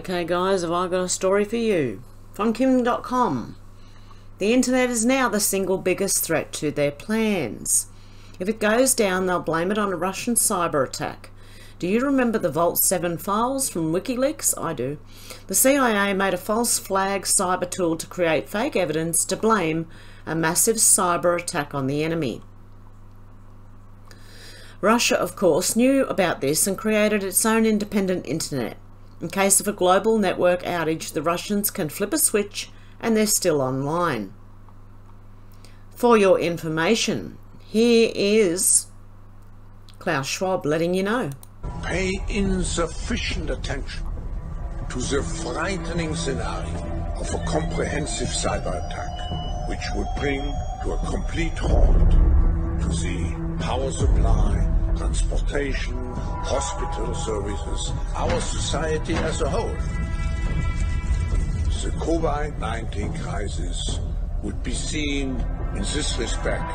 Okay guys, have I got a story for you? From Kim.com. The internet is now the single biggest threat to their plans. If it goes down, they'll blame it on a Russian cyber attack. Do you remember the Vault 7 files from WikiLeaks? I do. The CIA made a false flag cyber tool to create fake evidence to blame a massive cyber attack on the enemy. Russia, of course, knew about this and created its own independent internet. In case of a global network outage, the Russians can flip a switch and they're still online. For your information, here is Klaus Schwab letting you know. Pay insufficient attention to the frightening scenario of a comprehensive cyber attack, which would bring to a complete halt to the power supply, transportation, hospital services, our society as a whole. The COVID-19 crisis would be seen in this respect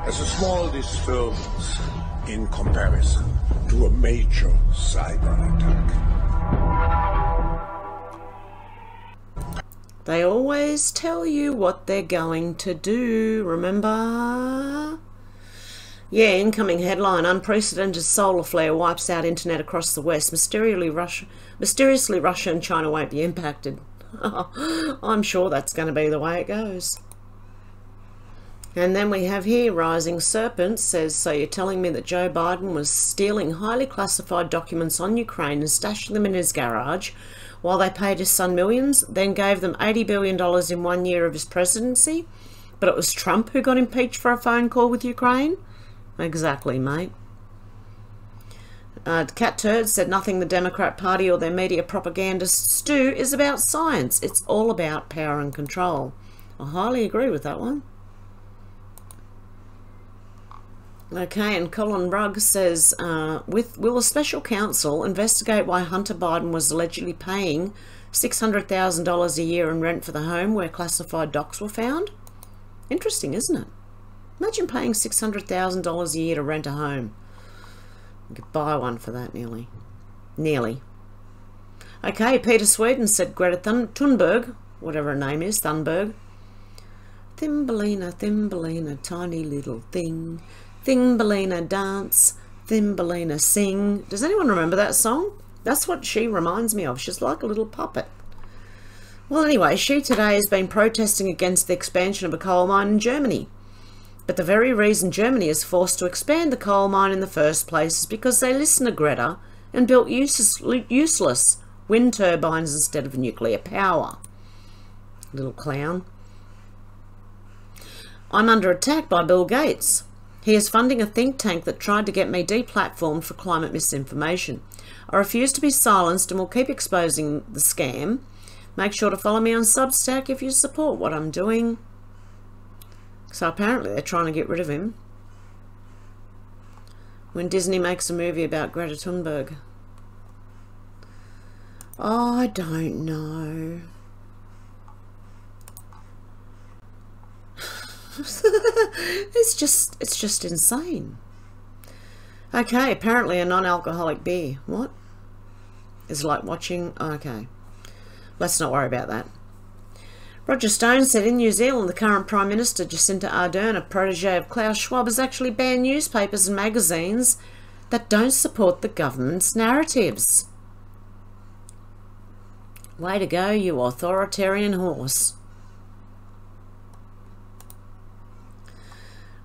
as a small disturbance in comparison to a major cyber attack. They always tell you what they're going to do, remember? Yeah, incoming headline, unprecedented solar flare wipes out internet across the West. Mysteriously Russia and China won't be impacted. I'm sure that's going to be the way it goes. And then we have here, Rising Serpent says, so you're telling me that Joe Biden was stealing highly classified documents on Ukraine and stashing them in his garage while they paid his son millions, then gave them $80 billion in 1 year of his presidency? But it was Trump who got impeached for a phone call with Ukraine? Exactly, mate. Cat Turd said nothing the Democrat Party or their media propagandists do is about science. It's all about power and control. I highly agree with that one. Okay, and Colin Rugg says, will a special counsel investigate why Hunter Biden was allegedly paying $600,000 a year in rent for the home where classified docs were found? Interesting, isn't it? Imagine paying $600,000 a year to rent a home. You could buy one for that, nearly. Nearly. Okay, Peter Sweden said Greta Thunberg, whatever her name is, Thunberg. Thumbelina, Thumbelina, tiny little thing. Thumbelina dance, Thumbelina sing. Does anyone remember that song? That's what she reminds me of. She's like a little puppet. Well, anyway, she today has been protesting against the expansion of a coal mine in Germany. But the very reason Germany is forced to expand the coal mine in the first place is because they listened to Greta and built useless wind turbines instead of nuclear power. Little clown. I'm under attack by Bill Gates. He is funding a think tank that tried to get me deplatformed for climate misinformation. I refuse to be silenced and will keep exposing the scam. Make sure to follow me on Substack if you support what I'm doing. So apparently they're trying to get rid of him. When Disney makes a movie about Greta Thunberg. Oh, I don't know. It's just insane. Okay, apparently a non-alcoholic beer. What? It's like watching... Okay. Let's not worry about that. Roger Stone said in New Zealand, the current Prime Minister, Jacinda Ardern, a protege of Klaus Schwab, has actually banned newspapers and magazines that don't support the government's narratives. Way to go, you authoritarian horse.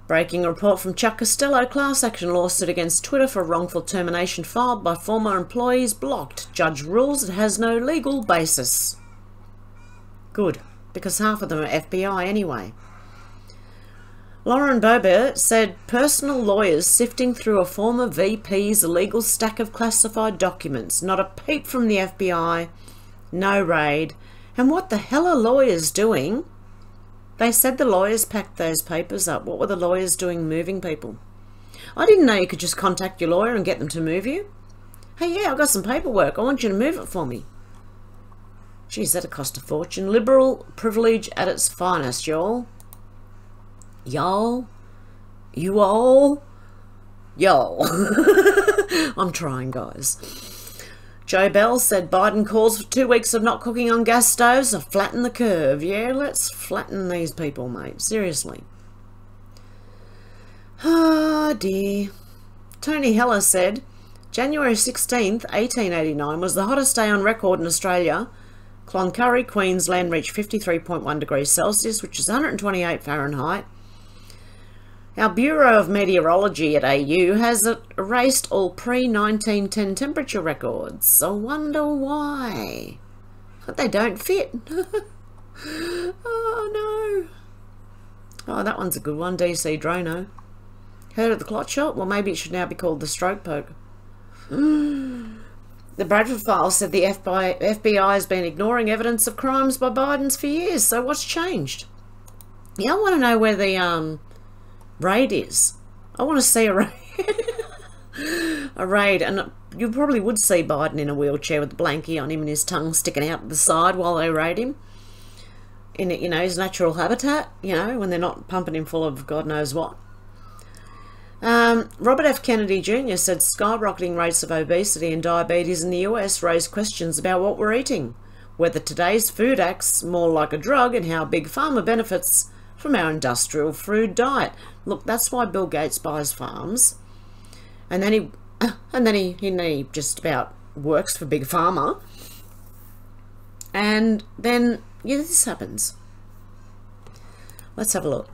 Breaking report from Chuck Costello, class action lawsuit against Twitter for wrongful termination filed by former employees blocked. Judge rules it has no legal basis. Good. Because half of them are FBI anyway. Lauren Boebert said personal lawyers sifting through a former VP's illegal stack of classified documents. Not a peep from the FBI. No raid. And what the hell are lawyers doing? They said the lawyers packed those papers up. What were the lawyers doing moving people? I didn't know you could just contact your lawyer and get them to move you. Hey, yeah, I've got some paperwork. I want you to move it for me. Geez, that'd cost a fortune. Liberal privilege at its finest, y'all. Y'all? You all? Y'all. I'm trying, guys. Joe Bell said Biden calls for 2 weeks of not cooking on gas stoves to flatten the curve. Yeah, let's flatten these people, mate. Seriously. Ah, dear. Tony Heller said, January 16th, 1889 was the hottest day on record in Australia. Cloncurry, Queensland reached 53.1 degrees Celsius, which is 128 Fahrenheit. Our Bureau of Meteorology at AU has erased all pre-1910 temperature records. I wonder why. But they don't fit. Oh, no. Oh, that one's a good one, DC Drono. Heard of the clot shot? Well, maybe it should now be called the stroke poke. The Bradford file said the FBI has been ignoring evidence of crimes by Bidens for years. So what's changed? Yeah, I want to know where the raid is. I want to see a raid. A raid, and you probably would see Biden in a wheelchair with a blankie on him and his tongue sticking out the side while they raid him. In, you know, his natural habitat, you know, when they're not pumping him full of God knows what. Robert F. Kennedy Jr. said skyrocketing rates of obesity and diabetes in the US raise questions about what we're eating, whether today's food acts more like a drug, and how Big Pharma benefits from our industrial food diet. Look, that's why Bill Gates buys farms, and then he just about works for Big Pharma, and then yeah, this happens. Let's have a look.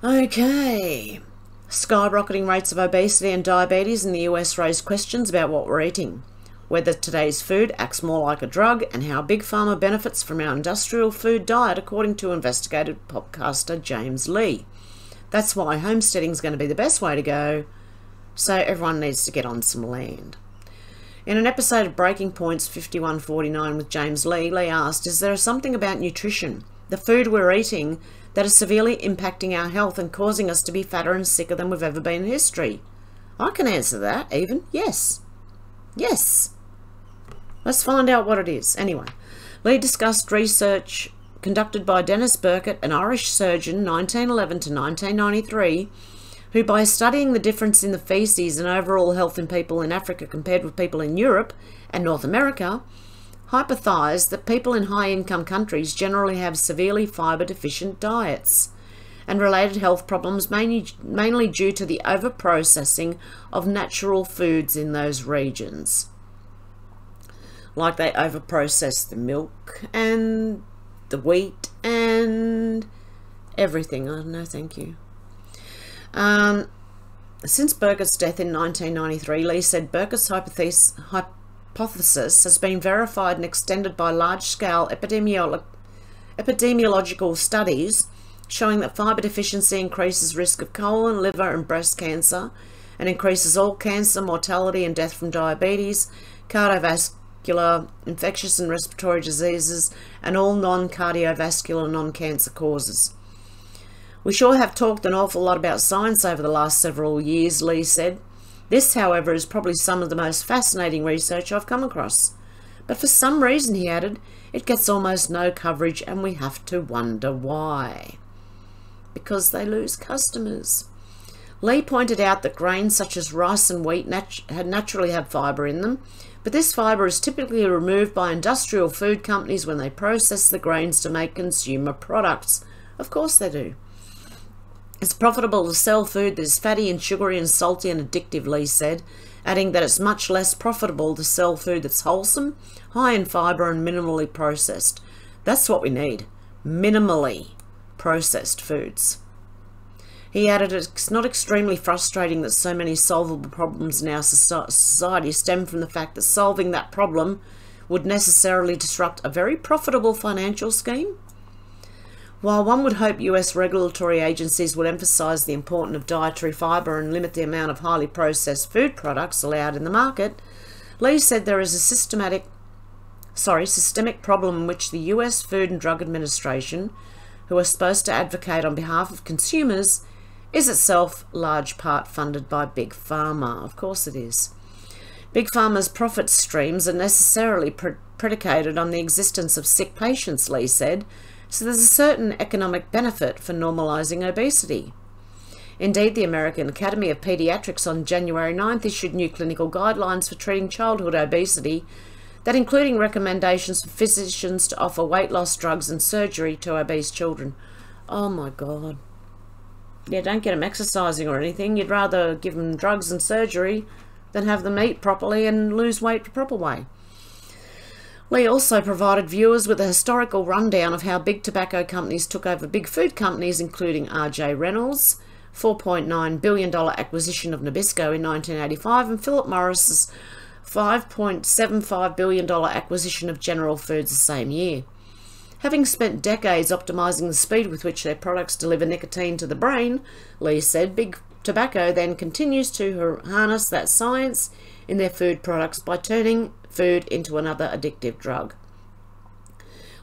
Okay. Skyrocketing rates of obesity and diabetes in the US raise questions about what we're eating, whether today's food acts more like a drug, and how Big Pharma benefits from our industrial food diet, according to investigative podcaster James Lee. That's why homesteading is going to be the best way to go, so everyone needs to get on some land. In an episode of Breaking Points 5149 with James Lee, Lee asked, is there something about nutrition, the food we're eating, that is severely impacting our health and causing us to be fatter and sicker than we've ever been in history? I can answer that, even. Yes. Yes. Let's find out what it is. Anyway, Lee discussed research conducted by Dennis Burkitt, an Irish surgeon, 1911 to 1993, who, by studying the difference in the feces and overall health in people in Africa compared with people in Europe and North America, hypothesized that people in high-income countries generally have severely fibre-deficient diets and related health problems, mainly due to the over-processing of natural foods in those regions. Like they over-process the milk and the wheat and everything. Oh, no, thank you. Since Burkitt's death in 1993, Lee said Burkitt's hypothesis has been verified and extended by large-scale epidemiological studies showing that fibre deficiency increases risk of colon, liver and breast cancer, and increases all cancer, mortality and death from diabetes, cardiovascular, infectious and respiratory diseases, and all non-cardiovascular, non-cancer causes. We sure have talked an awful lot about science over the last several years, Lee said. This, however, is probably some of the most fascinating research I've come across. But for some reason, he added, it gets almost no coverage, and we have to wonder why. Because they lose customers. Lee pointed out that grains such as rice and wheat naturally have fibre in them, but this fibre is typically removed by industrial food companies when they process the grains to make consumer products. Of course they do. It's profitable to sell food that is fatty and sugary and salty and addictive, Lee said, adding that it's much less profitable to sell food that's wholesome, high in fibre and minimally processed. That's what we need. Minimally processed foods. He added it's not extremely frustrating that so many solvable problems in our society stem from the fact that solving that problem would necessarily disrupt a very profitable financial scheme. While one would hope US regulatory agencies would emphasise the importance of dietary fibre and limit the amount of highly processed food products allowed in the market, Lee said there is a systemic problem in which the US Food and Drug Administration, who are supposed to advocate on behalf of consumers, is itself large part funded by Big Pharma. Of course it is. Big Pharma's profit streams are necessarily predicated on the existence of sick patients, Lee said, so there's a certain economic benefit for normalising obesity. Indeed, the American Academy of Pediatrics on January 9th issued new clinical guidelines for treating childhood obesity that including recommendations for physicians to offer weight loss drugs and surgery to obese children. Oh my God. Yeah, don't get them exercising or anything. You'd rather give them drugs and surgery than have them eat properly and lose weight the proper way. Lee also provided viewers with a historical rundown of how big tobacco companies took over big food companies, including R.J. Reynolds' $4.9 billion acquisition of Nabisco in 1985 and Philip Morris's $5.75 billion acquisition of General Foods the same year. Having spent decades optimising the speed with which their products deliver nicotine to the brain, Lee said big tobacco then continues to harness that science in their food products by turning food into another addictive drug.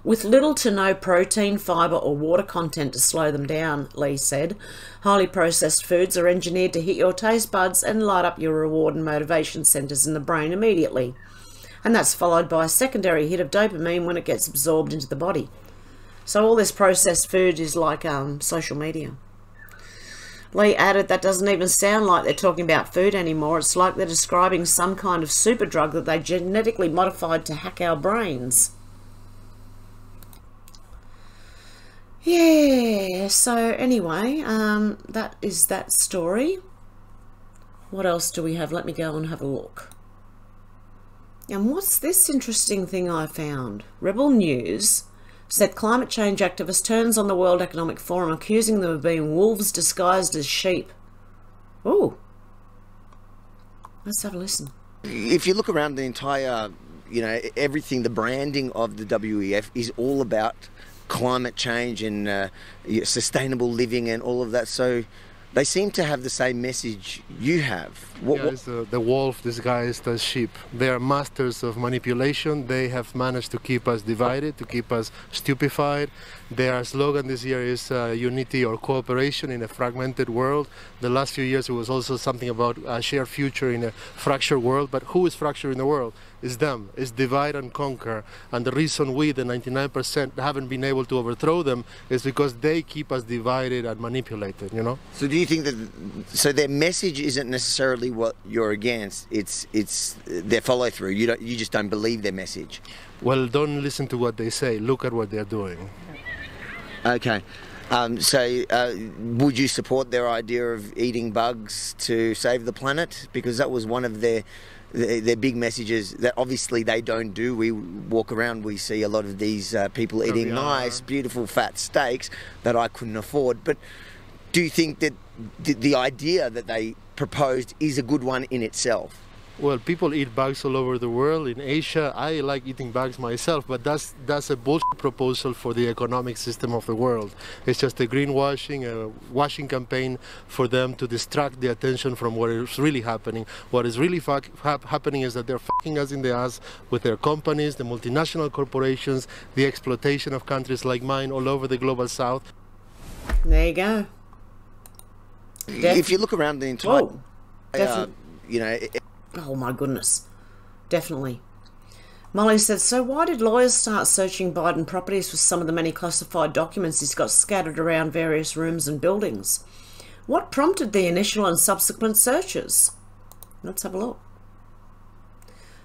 With little to no protein, fibre or water content to slow them down, Lee said, highly processed foods are engineered to hit your taste buds and light up your reward and motivation centres in the brain immediately. And that's followed by a secondary hit of dopamine when it gets absorbed into the body. So all this processed food is like social media. Lee added that doesn't even sound like they're talking about food anymore. It's like they're describing some kind of super drug that they genetically modified to hack our brains. Yeah, so anyway, that is that story. What else do we have? Let me go and have a look. And what's this interesting thing I found? Rebel News said climate change activist turns on the World Economic Forum, accusing them of being wolves disguised as sheep. Ooh. Let's have a listen. If you look around the entire, everything, the branding of the WEF is all about climate change and sustainable living and all of that. So they seem to have the same message you have. It's the wolf disguised as sheep. They are masters of manipulation. They have managed to keep us divided, to keep us stupefied. Their slogan this year is unity or cooperation in a fragmented world. The last few years it was also something about a shared future in a fractured world. But who is fractured in the world? It's them. It's divide and conquer. And the reason we, the 99%, haven't been able to overthrow them is because they keep us divided and manipulated, So do you think that, their message isn't necessarily what you're against, it's their follow through? You just don't believe their message? Well, don't listen to what they say. Look at what they're doing. Okay. Would you support their idea of eating bugs to save the planet? Because that was one of their big messages that obviously they don't do. We walk around, we see a lot of these people eating nice, beautiful, fat steaks that I couldn't afford. But do you think that the idea that they proposed is a good one in itself? Well, people eat bugs all over the world. In Asia, I like eating bugs myself, but that's a bullshit proposal for the economic system of the world. It's just a greenwashing, a washing campaign for them to distract the attention from what is really happening. What is really happening is that they're fucking us in the ass with their companies, the multinational corporations, the exploitation of countries like mine all over the global south. There you go. If you look around the entire... Oh my goodness, definitely. Molly said, so why did lawyers start searching Biden properties for some of the many classified documents he's got scattered around various rooms and buildings? What prompted the initial and subsequent searches? Let's have a look.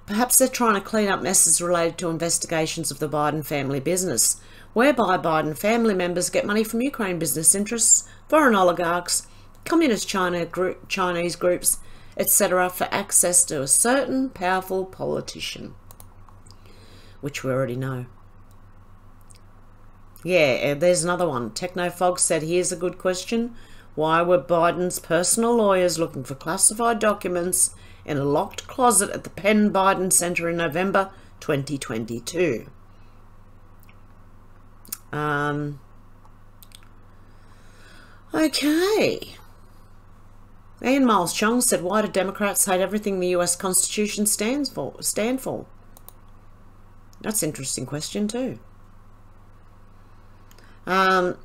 Perhaps they're trying to clean up messes related to investigations of the Biden family business, whereby Biden family members get money from Ukraine business interests, foreign oligarchs, communist Chinese groups, etc., for access to a certain powerful politician, which we already know. Yeah, there's another one. Technofog said, here's a good question. Why were Biden's personal lawyers looking for classified documents in a locked closet at the Penn Biden Center in November 2022? Okay. Ian Miles Chong said, why do Democrats hate everything the US Constitution stand for? That's an interesting question too. Harmeet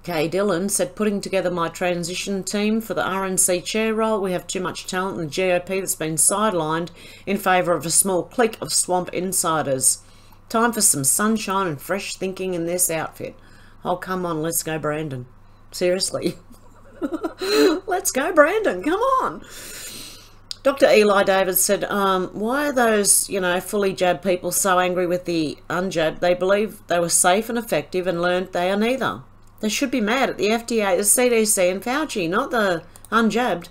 K. Dillon said, putting together my transition team for the RNC chair role, we have too much talent in the GOP that's been sidelined in favour of a small clique of swamp insiders. Time for some sunshine and fresh thinking in this outfit. Oh, come on, let's go, Brandon. Seriously. Let's go, Brandon. Come on. Dr. Eli David said, why are those, fully jabbed people so angry with the unjabbed? They believe they were safe and effective and learned they are neither. They should be mad at the FDA, the CDC and Fauci, not the unjabbed.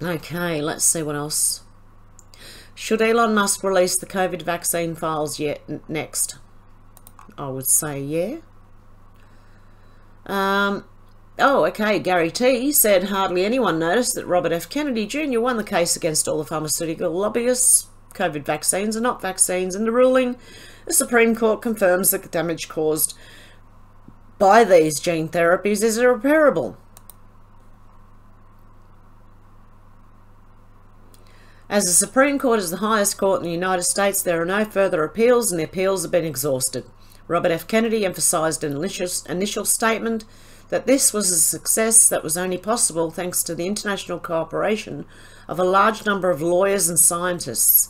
Okay, let's see what else. Should Elon Musk release the COVID vaccine files yet next? I would say yeah. Oh, okay, Gary T said hardly anyone noticed that Robert F. Kennedy Jr. won the case against all the pharmaceutical lobbyists. COVID vaccines are not vaccines. In the ruling, the Supreme Court confirms that the damage caused by these gene therapies is irreparable. As the Supreme Court is the highest court in the United States, there are no further appeals and the appeals have been exhausted. Robert F. Kennedy emphasised in an initial statement that this was a success that was only possible thanks to the international cooperation of a large number of lawyers and scientists.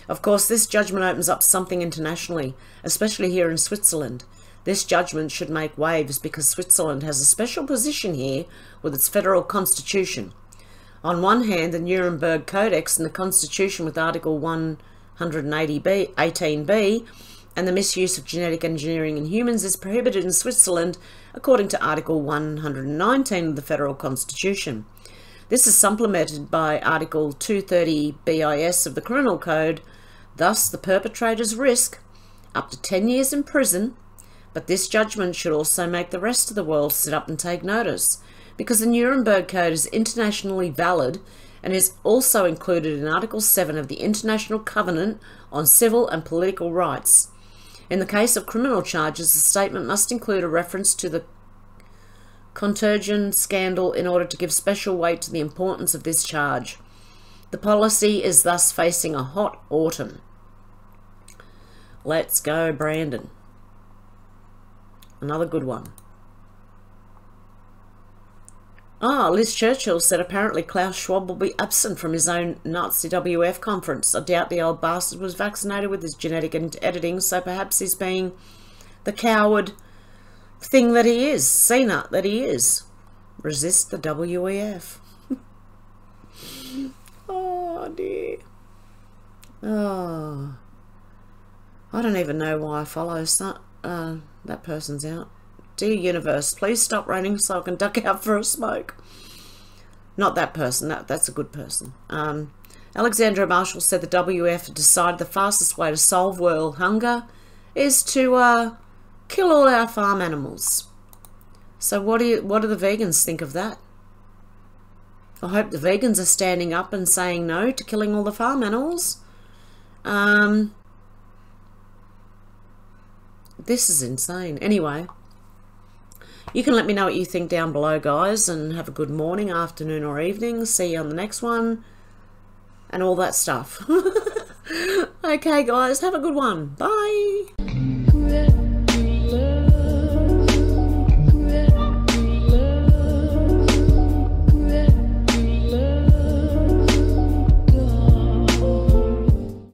Of course, this judgment opens up something internationally, especially here in Switzerland. This judgment should make waves because Switzerland has a special position here with its federal constitution. On one hand, the Nuremberg Codex and the Constitution with Article 118b and the misuse of genetic engineering in humans is prohibited in Switzerland according to Article 119 of the Federal Constitution. This is supplemented by Article 230 BIS of the Criminal Code. Thus, the perpetrators risk up to 10 years in prison, but this judgment should also make the rest of the world sit up and take notice, because the Nuremberg Code is internationally valid and is also included in Article 7 of the International Covenant on Civil and Political Rights. In the case of criminal charges, the statement must include a reference to the Contagion scandal in order to give special weight to the importance of this charge. The policy is thus facing a hot autumn. Let's go, Brandon. Another good one. Liz Churchill said apparently Klaus Schwab will be absent from his own Nazi WF conference. I doubt the old bastard was vaccinated with his genetic editing, so perhaps he's being the coward thing that he is, CNUT that he is. Resist the WEF. Oh dear. Oh, I don't even know why I follow that person's out. Dear universe, please stop raining so I can duck out for a smoke. Not that person, that's a good person. Alexandra Marshall said the WF decided the fastest way to solve world hunger is to kill all our farm animals. So what do the vegans think of that? I hope the vegans are standing up and saying no to killing all the farm animals. This is insane. Anyway, you can let me know what you think down below, guys, and have a good morning, afternoon or evening. See you on the next one and all that stuff. Okay, guys, have a good one. Bye.